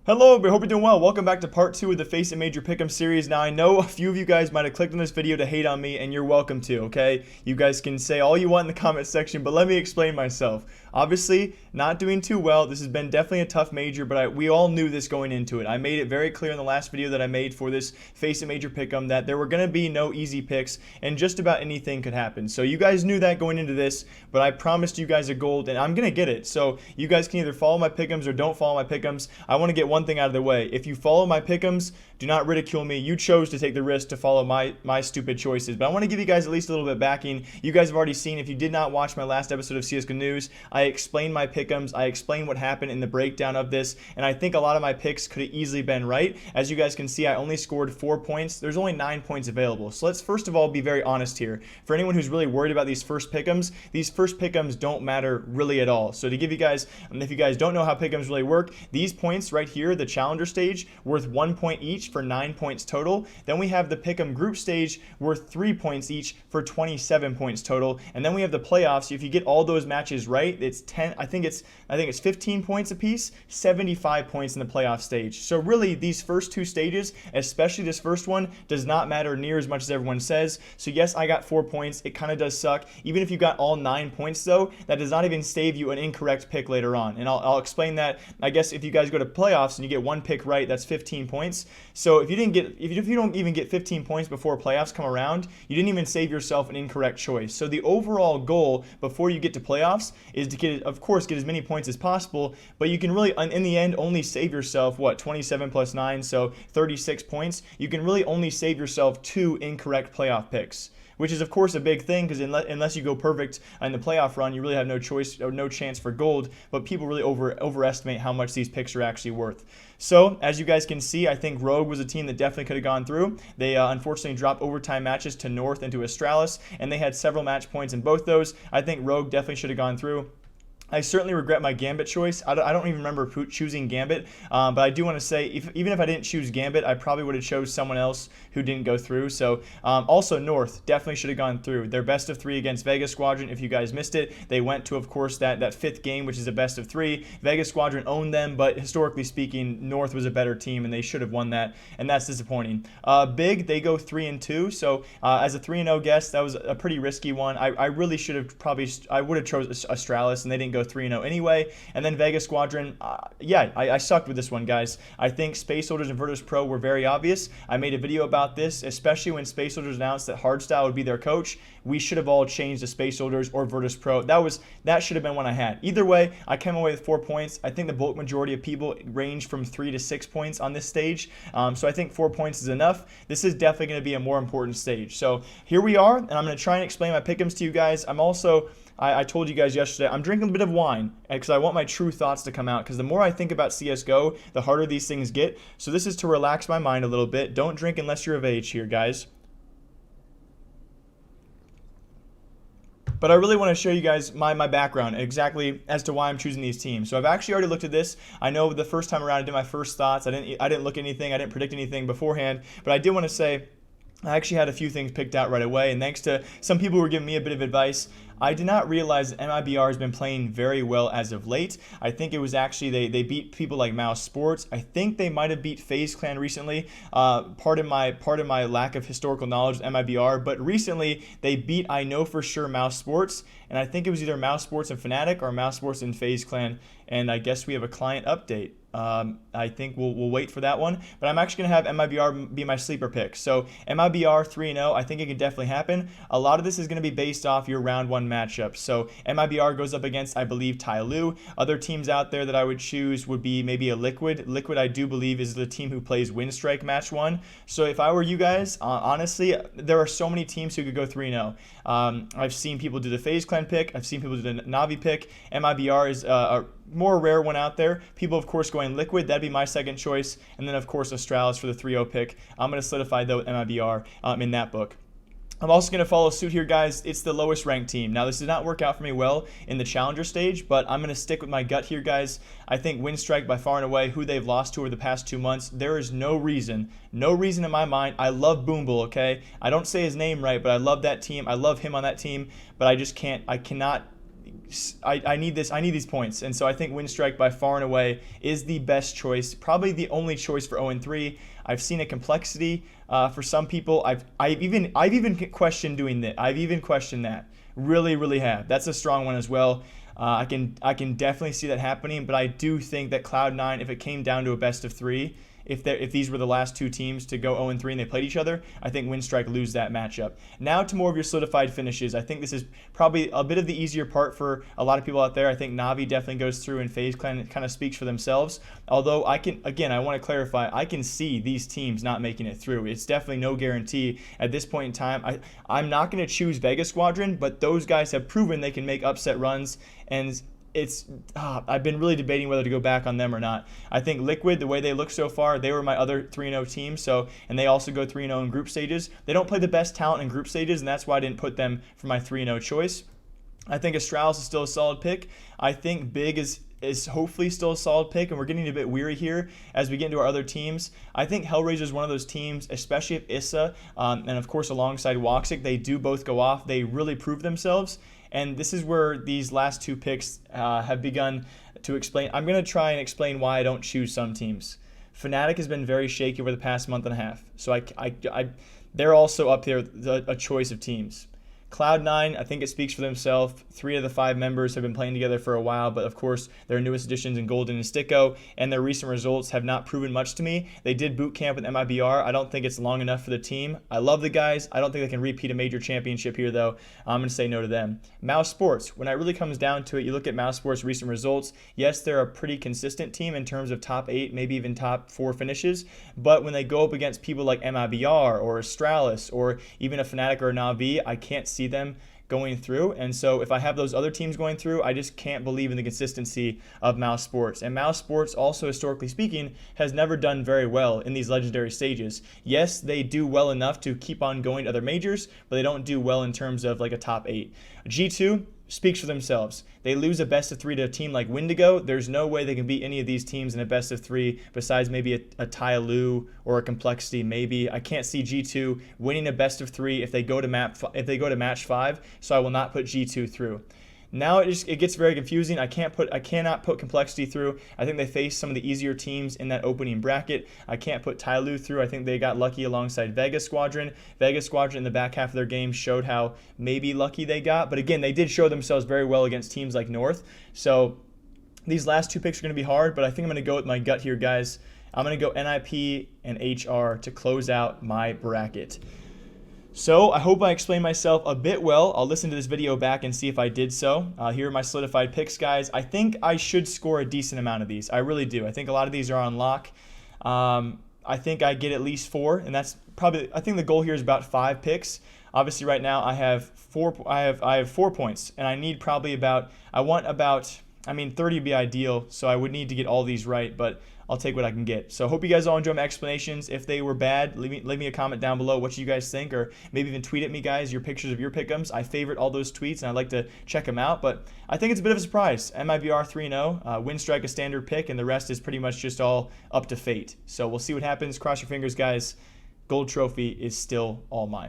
Hello, I hope you're doing well. Welcome back to part 2 of the Faceit Major Pick'em series. Now, I know a few of you guys might have clicked on this video to hate on me, and you're welcome to, okay? You guys can say all you want in the comment section, but let me explain myself. Obviously, not doing too well. This has been definitely a tough major, but we all knew this going into it. I made it very clear in the last video that I made for this Faceit Major Pick'em that there were going to be no easy picks, and just about anything could happen. So you guys knew that going into this, but I promised you guys a gold, and I'm going to get it. So you guys can either follow my pick'ems or don't follow my pick'ems. I want to get one thing out of the way. If you follow my pick'ems, do not ridicule me. You chose to take the risk to follow my stupid choices. But I want to give you guys at least a little bit backing. You guys have already seen, if you did not watch my last episode of CSGO News, I explained my pick'ems. I explained what happened in the breakdown of this, and I think a lot of my picks could have easily been right. As you guys can see, I only scored 4 points. There's only 9 points available. So let's first of all be very honest here. For anyone who's really worried about these first pick'ems don't matter really at all. So to give you guys, if you guys don't know how pick'ems really work, these points right here, the challenger stage, worth 1 point each for 9 points total. Then we have the pick'em group stage worth 3 points each for 27 points total. And then we have the playoffs. If you get all those matches right, it's 10. I think it's 15 points apiece, 75 points in the playoff stage. So really, these first two stages, especially this first one, does not matter near as much as everyone says. So yes, I got 4 points. It kind of does suck. Even if you got all 9 points though, that does not even save you an incorrect pick later on. And I'll explain that. I guess if you guys go to playoffs and you get one pick right, that's 15 points. So if you don't even get 15 points before playoffs come around, you didn't even save yourself an incorrect choice. So the overall goal before you get to playoffs is to get as many points as possible, but you can really in the end only save yourself 27 plus 9, so 36 points. You can really only save yourself 2 incorrect playoff picks, which is of course a big thing, because unless you go perfect in the playoff run, you really have no choice or no chance for gold. But people really overestimate how much these picks are actually worth. So as you guys can see, I think Rogue was a team that definitely could have gone through. They unfortunately dropped overtime matches to North and to Astralis, and they had several match points in both those. I think Rogue definitely should have gone through. I certainly regret my Gambit choice. I don't even remember choosing Gambit, but I do want to say, even if I didn't choose Gambit, I probably would have chose someone else who didn't go through. So also North definitely should have gone through. Their best of 3 against Vegas Squadron. If you guys missed it, they went to, of course, that 5th game, which is a best of 3. Vegas Squadron owned them, but historically speaking, North was a better team, and they should have won that, and that's disappointing. Big, they go 3-2. So as a 3-0 guess, that was a pretty risky one. I really should have I would have chose Astralis, and they didn't go 3-0 anyway. And then Vegas Squadron, I sucked with this one, guys. I think Space Soldiers and Virtus Pro were very obvious. I made a video about this, especially when Space Soldiers announced that Hardstyle would be their coach. We should have all changed to Space Soldiers or Virtus Pro. That should have been one I had. Either way, I came away with 4 points. I think the bulk majority of people range from 3 to 6 points on this stage. So I think 4 points is enough. This is definitely going to be a more important stage. So here we are, and I'm going to try and explain my pick'ems to you guys. I told you guys yesterday, I'm drinking a bit of wine because I want my true thoughts to come out, because the more I think about CSGO, the harder these things get. So this is to relax my mind a little bit. Don't drink unless you're of age here, guys. But I really want to show you guys my background exactly as to why I'm choosing these teams. So I've actually already looked at this. I know the first time around I did my first thoughts. I didn't look at anything. I didn't predict anything beforehand. But I did want to say I actually had a few things picked out right away, and thanks to some people who were giving me a bit of advice, I did not realize that MIBR has been playing very well as of late. I think it was actually they beat people like Mouse Sports. I think they might have beat FaZe Clan recently. Pardon my lack of historical knowledge of MIBR, but recently they beat, I know for sure, Mouse Sports, and I think it was either Mouse Sports and Fnatic or Mouse Sports and FaZe Clan. And I guess we have a client update. I think we'll wait for that one, but I'm actually gonna have MIBR be my sleeper pick. So MIBR 3-0, I think it could definitely happen. A lot of this is gonna be based off your round 1 matchup. So MIBR goes up against, I believe, Tyloo. Other teams out there that I would choose would be maybe a Liquid. Liquid, I do believe, is the team who plays Winstrike match 1. So if I were you guys, honestly, there are so many teams who could go 3-0. I've seen people do the FaZe Clan pick. I've seen people do the Navi pick. MIBR is a more rare one out there. People, of course, going Liquid. That'd be my second choice. And then, of course, Astralis for the 3-0 pick. I'm going to solidify, though, with MIBR in that book. I'm also going to follow suit here, guys. It's the lowest ranked team. Now, this did not work out for me well in the Challenger stage, but I'm going to stick with my gut here, guys. I think Winstrike, by far and away, who they've lost to over the past 2 months, there is no reason in my mind. I love Boomble, okay? I don't say his name right, but I love that team. I love him on that team, but I cannot I need this. I need these points, and so I think Winstrike by far and away is the best choice, probably the only choice for 0-3. I've seen a complexity for some people. I've even questioned doing that. I've even questioned that. Really have. That's a strong one as well. I can definitely see that happening, but I do think that Cloud9, if it came down to a best of 3, if these were the last two teams to go 0-3 and they played each other, I think Winstrike lose that matchup. Now to more of your solidified finishes. I think this is probably a bit of the easier part for a lot of people out there. I think Navi definitely goes through, and FaZe kind of speaks for themselves. Although I want to clarify, I can see these teams not making it through. It's definitely no guarantee at this point in time. I'm not going to choose Vegas Squadron, but those guys have proven they can make upset runs, and I've been really debating whether to go back on them or not. I think Liquid, the way they look so far, they were my other 3-0 team, and they also go 3-0 in group stages. They don't play the best talent in group stages, and that's why I didn't put them for my 3-0 choice. I think Astralis is still a solid pick. I think Big is hopefully still a solid pick, and we're getting a bit weary here as we get into our other teams. I think Hellraiser is one of those teams, especially if Issa, and of course alongside Woxic, they do both go off. They really prove themselves. And this is where these last two picks have begun to explain. I'm going to try and explain why I don't choose some teams. Fnatic has been very shaky over the past month and a half. So they're also up there, a choice of teams. Cloud9, I think it speaks for themselves. 3 of the 5 members have been playing together for a while, but of course their newest additions in Golden and Sticko, and their recent results have not proven much to me. They did boot camp with MIBR. I don't think it's long enough for the team. I love the guys. I don't think they can repeat a major championship here, though. I'm going to say no to them. Mouse Sports, when it really comes down to it, you look at Mouse Sports' recent results. Yes, they're a pretty consistent team in terms of top 8, maybe even top 4 finishes, but when they go up against people like MIBR or Astralis or even a Fnatic or a Na'Vi, I can't see them going through. And so if I have those other teams going through, I just can't believe in the consistency of Mouse Sports. And Mouse Sports, also historically speaking, has never done very well in these legendary stages. Yes, they do well enough to keep on going to other majors, but they don't do well in terms of like a top 8. G2 speaks for themselves. They lose a best of 3 to a team like Wendigo. There's no way they can beat any of these teams in a best of 3 besides maybe a Tyloo or a Complexity. Maybe I can't see G2 winning a best of 3 if they go to match 5. So I will not put G2 through. Now it gets very confusing. I cannot put Complexity through. I think they face some of the easier teams in that opening bracket. I can't put Tyloo through. I think they got lucky alongside Vegas Squadron. Vegas Squadron in the back half of their game showed how maybe lucky they got. But again, they did show themselves very well against teams like North. So these last 2 picks are going to be hard, but I think I'm going to go with my gut here, guys. I'm going to go NIP and HR to close out my bracket. So I hope I explained myself a bit well. I'll listen to this video back and see if I did so. Here are my solidified picks, guys. I think I should score a decent amount of these. I really do. I think a lot of these are on lock. I think I get at least 4, and that's probably. I think the goal here is about 5 picks. Obviously, right now I have 4. I have 4 points, and I need probably about. I want about. 30 would be ideal, so I would need to get all these right, but I'll take what I can get. So I hope you guys all enjoy my explanations. If they were bad, leave me a comment down below what you guys think, or maybe even tweet at me, guys, your pictures of your pick'ems. I favorite all those tweets, and I'd like to check them out, but I think it's a bit of a surprise. MIBR 3-0, Winstrike a standard pick, and the rest is pretty much just all up to fate. So we'll see what happens. Cross your fingers, guys. Gold trophy is still all mine.